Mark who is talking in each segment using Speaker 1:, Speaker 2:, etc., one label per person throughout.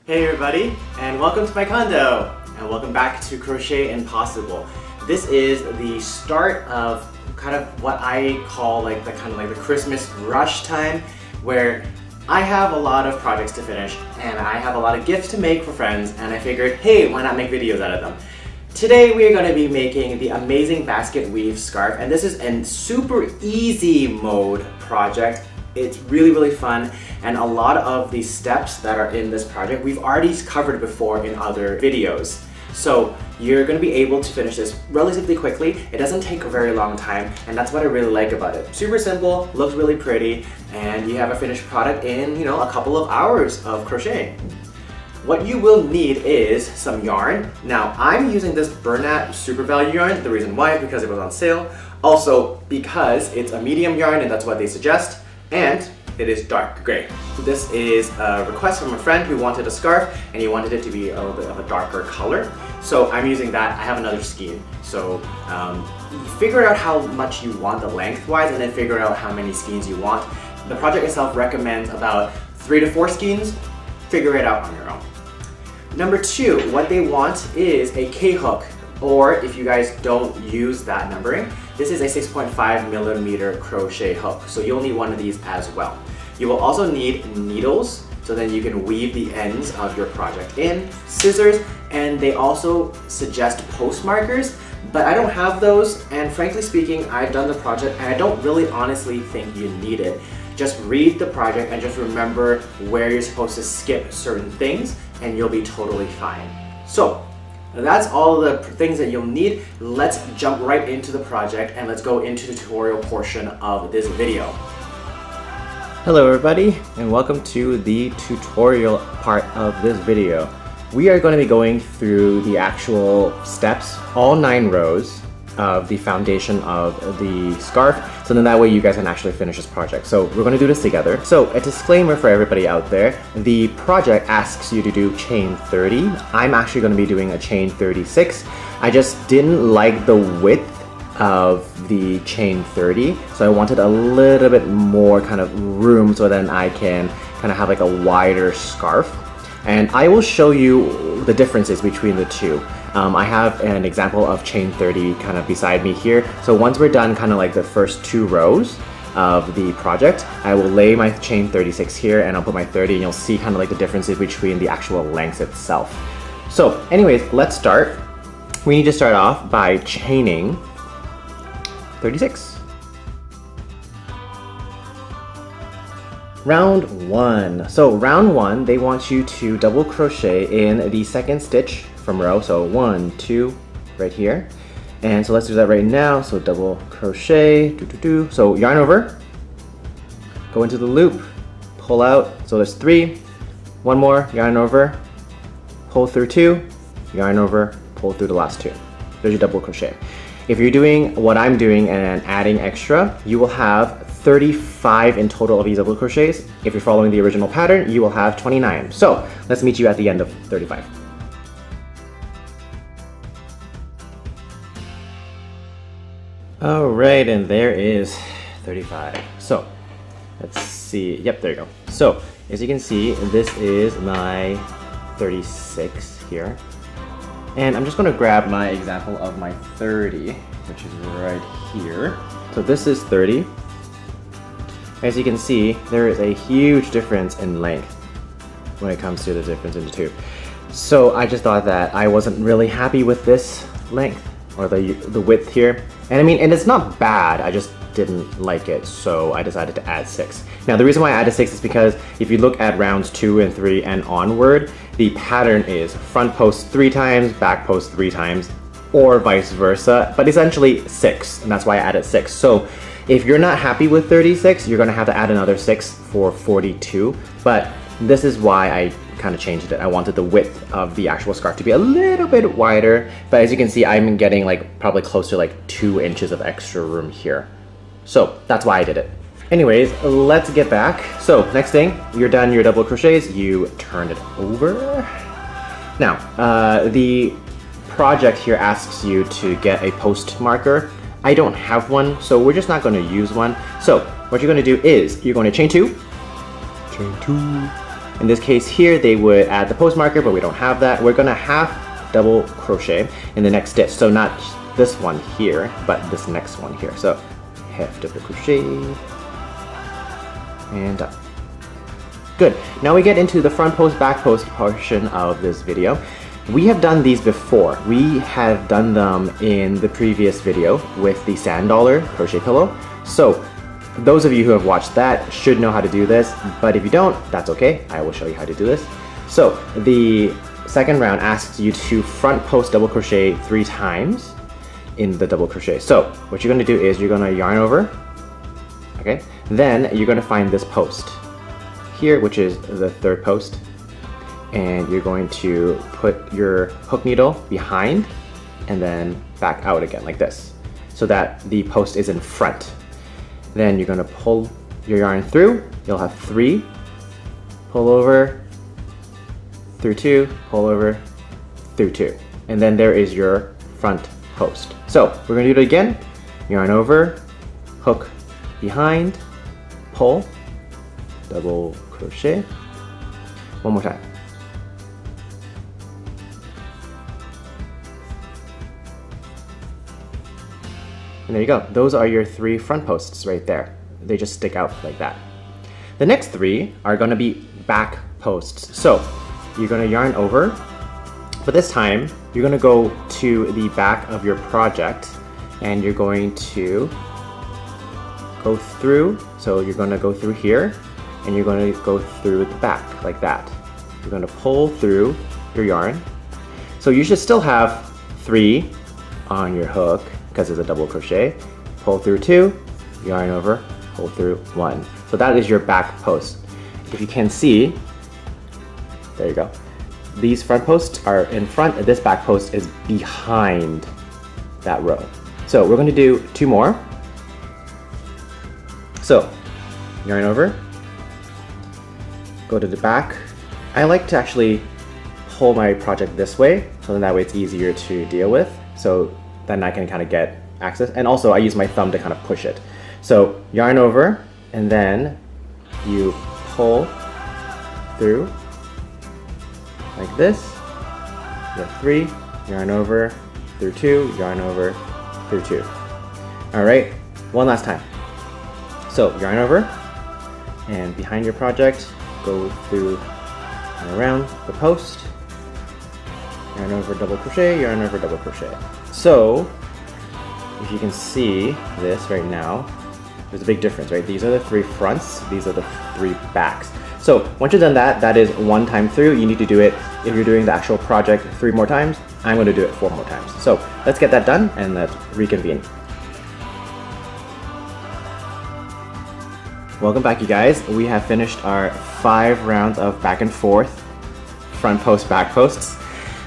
Speaker 1: Hey everybody, and welcome to my condo, and welcome back to Crochet Impossible. This is the start of kind of what I call like the Christmas rush time, where I have a lot of projects to finish and I have a lot of gifts to make for friends, and I figured, hey, why not make videos out of them? Today we are going to be making the amazing Basketweave scarf, and this is a super easy mode project. It's really fun, and a lot of the steps that are in this project we've already covered before in other videos. So you're going to be able to finish this relatively quickly. It doesn't take a very long time, and that's what I really like about it. Super simple, looks really pretty, and you have a finished product in, a couple of hours of crocheting. What you will need is some yarn. Now I'm using this BERNAT Super Value yarn. The reason why is because it was on sale. Also because it's a medium yarn and that's what they suggest. And it is dark gray. This is a request from a friend who wanted a scarf and he wanted it to be a little bit of a darker color. So I'm using that. I have another skein. So figure out how much you want the lengthwise and then figure out how many skeins you want. The project itself recommends about 3 to 4 skeins. Figure it out on your own. Number 2, what they want is a K-hook, or if you guys don't use that numbering, this is a 6.5mm crochet hook, so you'll need one of these as well. You will also need needles, so then you can weave the ends of your project in, scissors, and they also suggest post markers, but I don't have those, and frankly speaking, I've done the project and I don't really honestly think you need it. Just read the project and just remember where you're supposed to skip certain things and you'll be totally fine. So that's all the things that you'll need. Let's jump right into the project and let's go into the tutorial portion of this video. Hello everybody, and welcome to the tutorial part of this video. We are going to be going through the actual steps, all 9 rows of the foundation of the scarf, so then that way you guys can actually finish this project. So we're going to do this together. So a disclaimer for everybody out there, the project asks you to do chain 30. I'm actually going to be doing a chain 36. I just didn't like the width of the chain 30, so I wanted a little bit more kind of room so then I can kind of have like a wider scarf. And I will show you the differences between the two. I have an example of chain 30 kind of beside me here. So once we're done kind of like the first 2 rows of the project, I will lay my chain 36 here and I'll put my 30 and you'll see kind of like the differences between the actual lengths itself. So anyways, let's start. We need to start off by chaining 36. Round 1. So round 1, they want you to double crochet in the second stitch from row. So 1, 2, right here. And so let's do that right now. So double crochet, So yarn over, go into the loop, pull out. So there's 3, 1 more, yarn over, pull through 2, yarn over, pull through the last 2. There's your double crochet. If you're doing what I'm doing and adding extra, you will have 35 in total of these double crochets. If you're following the original pattern, you will have 29. So let's meet you at the end of 35. Alright, and there is 35. So let's see. Yep, there you go. So as you can see, this is my 36 here. And I'm just going to grab my example of my 30, which is right here. So this is 30. As you can see, there is a huge difference in length when it comes to the difference in the two. So I just thought that I wasn't really happy with this length or the width here. And I mean, and it's not bad, I just didn't like it, so I decided to add 6. Now the reason why I added 6 is because if you look at rounds 2 and 3 and onward, the pattern is front post 3 times, back post 3 times, or vice versa, but essentially 6, and that's why I added 6. So if you're not happy with 36, you're gonna have to add another 6 for 42, but this is why I kind of changed it. I wanted the width of the actual scarf to be a little bit wider, but as you can see, I'm getting like probably close to like 2 inches of extra room here. So that's why I did it. Anyways, let's get back. So next thing, you're done your double crochets, you turn it over. Now, the project here asks you to get a post marker. I don't have one, so we're just not going to use one. So what you're going to do is you're going to chain 2, chain 2, In this case here, they would add the post marker, but we don't have that. We're gonna half double crochet in the next stitch. So not this one here, but this next one here. So half double crochet and done. Good. Now we get into the front post, back post portion of this video. We have done these before. We have done them in the previous video with the sand dollar crochet pillow. So those of you who have watched that should know how to do this, but if you don't, that's okay. I will show you how to do this. So the second round asks you to front post double crochet 3 times in the double crochet. So what you're gonna do is you're gonna yarn over, okay? Then you're gonna find this post here, which is the 3rd post, and you're going to put your hook needle behind and then back out again like this, so that the post is in front. Then you're gonna pull your yarn through. You'll have 3, pull over, through 2, pull over, through 2. And then there is your front post. So we're gonna do it again. Yarn over, hook behind, pull, double crochet. One more time. And there you go. Those are your 3 front posts right there. They just stick out like that. The next 3 are gonna be back posts. So you're gonna yarn over, but this time you're gonna go to the back of your project and you're going to go through. So you're gonna go through here and you're gonna go through the back like that. You're gonna pull through your yarn. So you should still have 3 on your hook, because it's a double crochet, pull through 2, yarn over, pull through 1. So that is your back post. If you can see, there you go. These front posts are in front, and this back post is behind that row. So we're gonna do 2 more. So, yarn over, go to the back. I like to actually pull my project this way, so then that way it's easier to deal with. So then I can kind of get access. And also I use my thumb to kind of push it. So yarn over, and then you pull through like this. You have 3, yarn over, through 2, yarn over, through 2. All right, one last time. So yarn over, and behind your project, go through and around the post, yarn over, double crochet, yarn over, double crochet. So if you can see this right now, there's a big difference, right? These are the 3 fronts, these are the 3 backs. So once you've done that, that is 1 time through. You need to do it, if you're doing the actual project, 3 more times. I'm going to do it 4 more times. So let's get that done and let's reconvene. Welcome back, you guys. We have finished our 5 rounds of back and forth front post, back posts.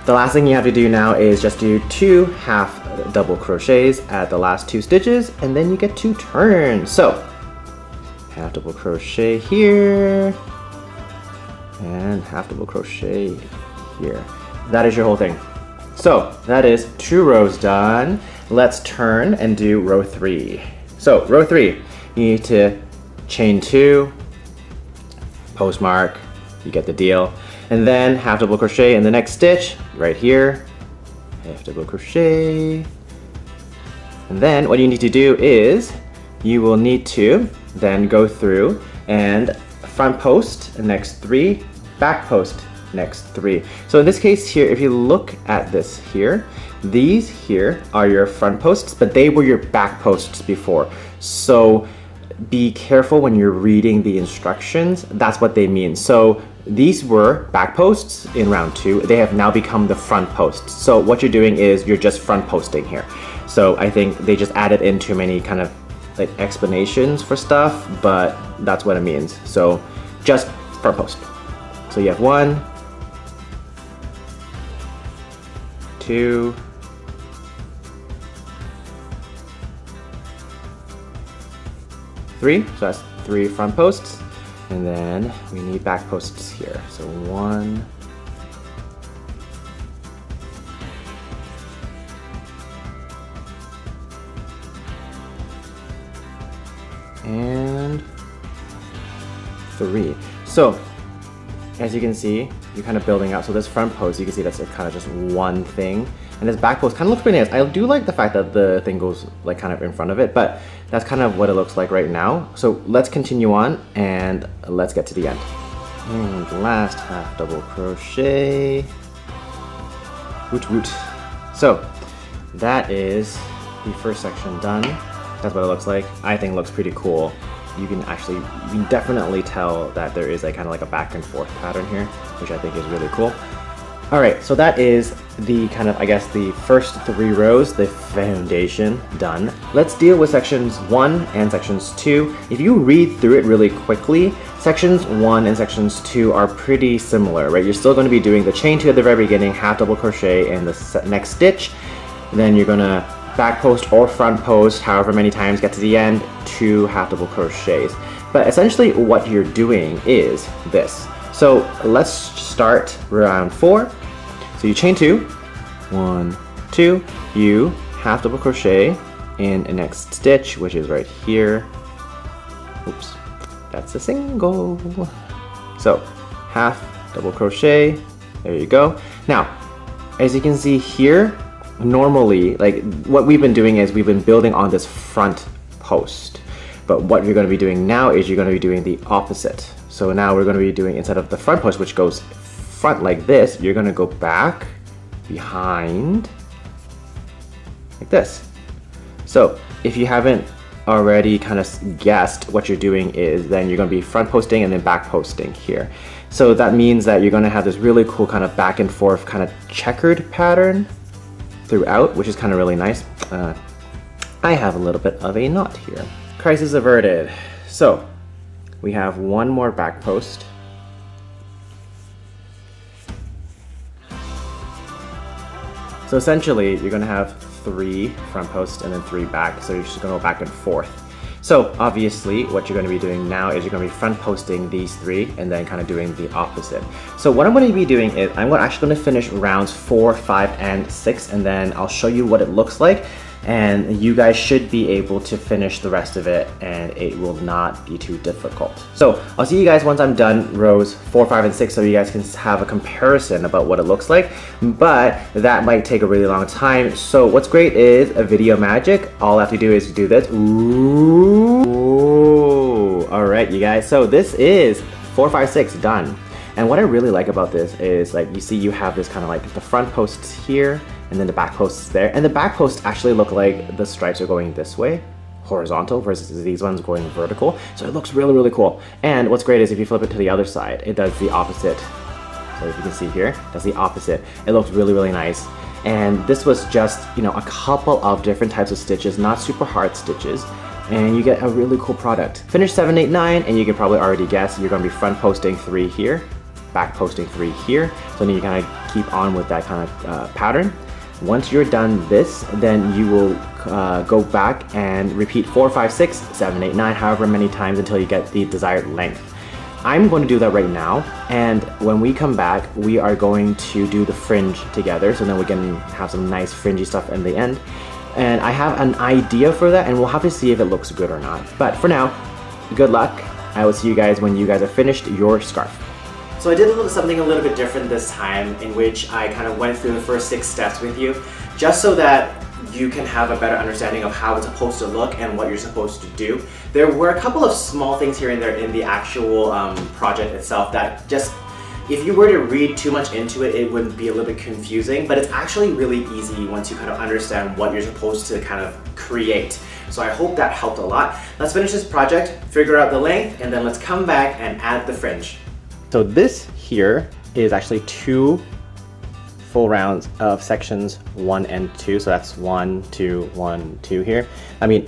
Speaker 1: The last thing you have to do now is just do 2 half double crochets at the last 2 stitches, and then you get 2 turns. So half double crochet here and half double crochet here. That is your whole thing. So that is 2 rows done. Let's turn and do row 3. So row 3, you need to chain 2, post mark, you get the deal. And then half double crochet in the next stitch, right here, half double crochet. And then what you need to do is, you will need to then go through and front post next 3, back post next 3. So in this case here, if you look at this here, these here are your front posts, but they were your back posts before. So be careful when you're reading the instructions. That's what they mean. So these were back posts in round 2. They have now become the front posts. So what you're doing is you're just front posting here. So I think they just added in too many kind of like explanations for stuff, but that's what it means. So just front post. So you have 1, 2, 3. So that's 3 front posts. And then we need back posts here. So 1, and 3. So as you can see, you're kind of building out. So this front post, you can see that's kind of just one thing. And this back post kind of looks pretty nice. I do like the fact that the thing goes like kind of in front of it, but that's kind of what it looks like right now. So let's continue on and let's get to the end. And last half double crochet. Woot woot. So that is the first section done. That's what it looks like. I think it looks pretty cool. You can definitely tell that there is kind of like a back and forth pattern here, which I think is really cool. All right, so that is the kind of, I guess, the first 3 rows, the foundation done. Let's deal with sections 1 and sections 2. If you read through it really quickly, sections 1 and sections 2 are pretty similar, right? You're still going to be doing the chain 2 at the very beginning, half double crochet in the next stitch. Then you're going to back post or front post however many times, get to the end, 2 half double crochets. But essentially what you're doing is this. So let's start round 4. So you chain 2, 1, 2, you half double crochet in the next stitch, which is right here. Oops, that's a single. So half double crochet, there you go. Now, as you can see here, normally, like what we've been doing is we've been building on this front post. But what you're going to be doing now is you're going to be doing the opposite. So now we're going to be doing, instead of the front post, which goes front like this, you're going to go back, behind, like this. So if you haven't already kind of guessed what you're doing is, then you're going to be front posting and then back posting here. So that means that you're going to have this really cool kind of back and forth kind of checkered pattern throughout, which is kind of really nice. I have a little bit of a knot here. Crisis averted. So we have one more back post. So essentially you're going to have 3 front posts and then 3 back, so you're just going to go back and forth. So obviously what you're going to be doing now is you're going to be front posting these 3 and then kind of doing the opposite. So what I'm going to be doing is I'm actually going to finish rounds 4, 5, and 6, and then I'll show you what it looks like. And you guys should be able to finish the rest of it and it will not be too difficult. So I'll see you guys once I'm done rows 4, 5, and 6 so you guys can have a comparison about what it looks like. But that might take a really long time. So what's great is a video magic. All I have to do is do this. Ooh. Alright you guys, so this is 4, 5, 6 done. And what I really like about this is, like, you see you have this kind of like the front posts here and then the back posts there, and the back posts actually look like the stripes are going this way, horizontal, versus these ones going vertical. So it looks really, really cool. And what's great is if you flip it to the other side, it does the opposite. So if you can see here, that's the opposite. It looks really, really nice. And this was just, you know, a couple of different types of stitches, not super hard stitches, and you get a really cool product. Finish 7, 8, 9, and you can probably already guess you're going to be front posting 3 here, back posting 3 here. So then you kind of keep on with that kind of pattern. Once you're done this, then you will go back and repeat 4, 5, 6, 7, 8, 9, however many times until you get the desired length. I'm going to do that right now, and when we come back, we are going to do the fringe together, so then we can have some nice fringy stuff in the end. And I have an idea for that, and we'll have to see if it looks good or not. But for now, good luck. I will see you guys when you guys have finished your scarf. So I did something a little bit different this time, in which I kind of went through the first 6 steps with you, just so that you can have a better understanding of how it's supposed to look and what you're supposed to do. There were a couple of small things here and there in the actual project itself that just, if you were to read too much into it, it would be a little bit confusing, but it's actually really easy once you kind of understand what you're supposed to kind of create. So I hope that helped a lot. Let's finish this project, figure out the length, and then let's come back and add the fringe. So this here is actually 2 full rounds of sections 1 and 2. So that's 1, 2, 1, 2 here. I mean,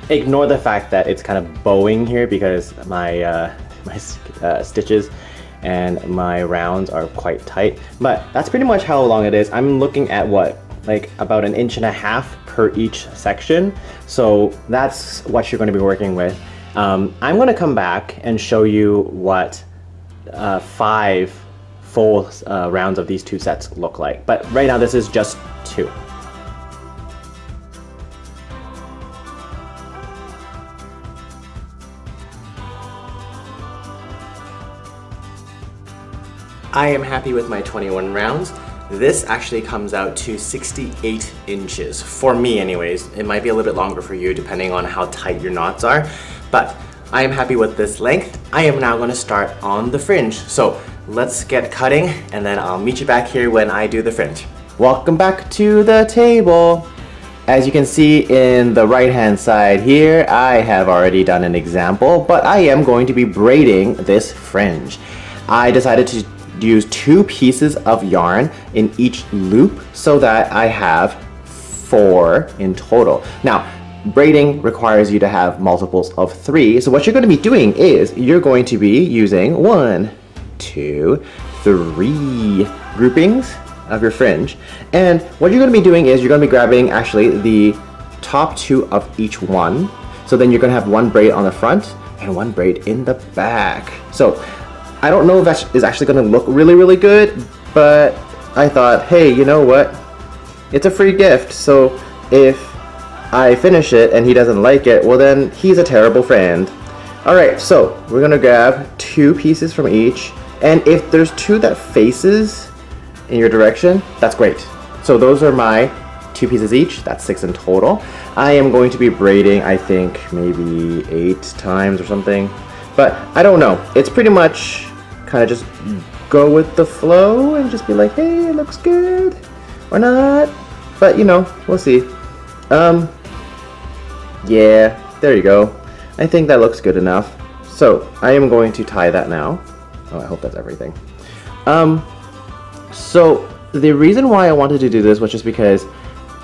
Speaker 1: ignore the fact that it's kind of bowing here because my stitches and my rounds are quite tight. But that's pretty much how long it is. I'm looking at what, like about 1.5 inches per each section. So that's what you're going to be working with. I'm going to come back and show you what 5 full rounds of these 2 sets look like, but right now this is just 2. I am happy with my 21 rounds. This actually comes out to 68 inches, for me anyways. It might be a little bit longer for you depending on how tight your knots are, but I am happy with this length. I am now going to start on the fringe. So let's get cutting and then I'll meet you back here when I do the fringe. Welcome back to the table. As you can see in the right hand side here, I have already done an example, but I am going to be braiding this fringe. I decided to use 2 pieces of yarn in each loop so that I have 4 in total. Now, braiding requires you to have multiples of 3, so what you're going to be doing is you're going to be using 1, 2, 3 groupings of your fringe, and what you're going to be doing is you're going to be grabbing actually the top 2 of each one, so then you're going to have 1 braid on the front and 1 braid in the back. So I don't know if that is actually going to look really good, but I thought, hey, you know what? It's a free gift, so if I finish it and he doesn't like it, well then he's a terrible friend. Alright, so we're going to grab 2 pieces from each, and if there's 2 that faces in your direction, that's great. So those are my 2 pieces each, that's 6 in total. I am going to be braiding, I think, maybe 8 times or something. But I don't know. It's pretty much kind of just go with the flow and just be like, hey, it looks good or not. But you know, we'll see. Yeah, there you go. I think that looks good enough. So I am going to tie that now. Oh, I hope that's everything. So the reason why I wanted to do this was just because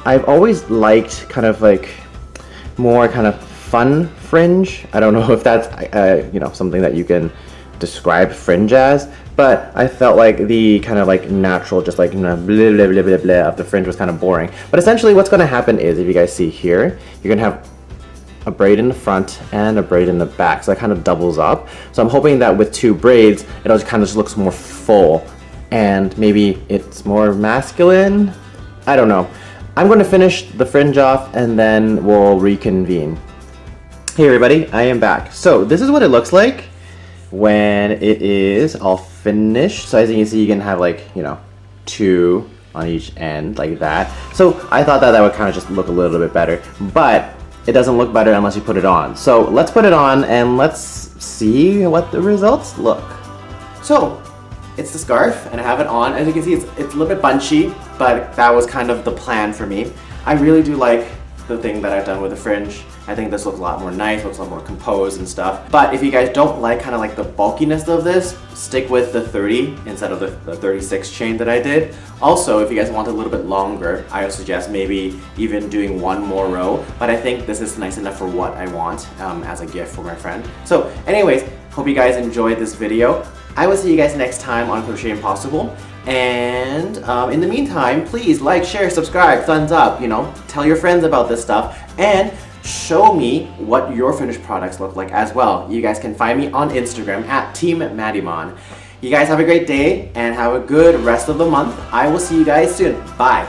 Speaker 1: I've always liked kind of like more kind of fun fringe. I don't know if that's you know, something that you can describe fringe as, but I felt like the kind of like natural, just like, you know, blah, blah, blah, blah, blah of the fringe was kind of boring. But essentially what's going to happen is, if you guys see here, you're going to have a braid in the front and a braid in the back, so that kind of doubles up. So I'm hoping that with 2 braids it'll just kind of just looks more full and maybe it's more masculine. I don't know. I'm going to finish the fringe off and then we'll reconvene. Hey everybody, I am back. So this is what it looks like when it is all finished. So as you can see, you can have like, you know, 2 on each end like that. So I thought that that would kind of just look a little bit better, but it doesn't look better unless you put it on. So let's put it on and let's see what the results look. So it's the scarf and I have it on. As you can see, it's a little bit bunchy, but that was kind of the plan for me. I really do like the thing that I've done with the fringe. I think this looks a lot more nice, looks a lot more composed and stuff. But if you guys don't like kind of like the bulkiness of this, stick with the 30 instead of the 36 chain that I did. Also, if you guys want a little bit longer, I would suggest maybe even doing 1 more row. But I think this is nice enough for what I want as a gift for my friend. So anyways, hope you guys enjoyed this video. I will see you guys next time on Crochet Impossible. And in the meantime, please like, share, subscribe, thumbs up, you know, tell your friends about this stuff, and show me what your finished products look like as well. You guys can find me on Instagram at Team Mattymon. You guys have a great day and have a good rest of the month. I will see you guys soon. Bye.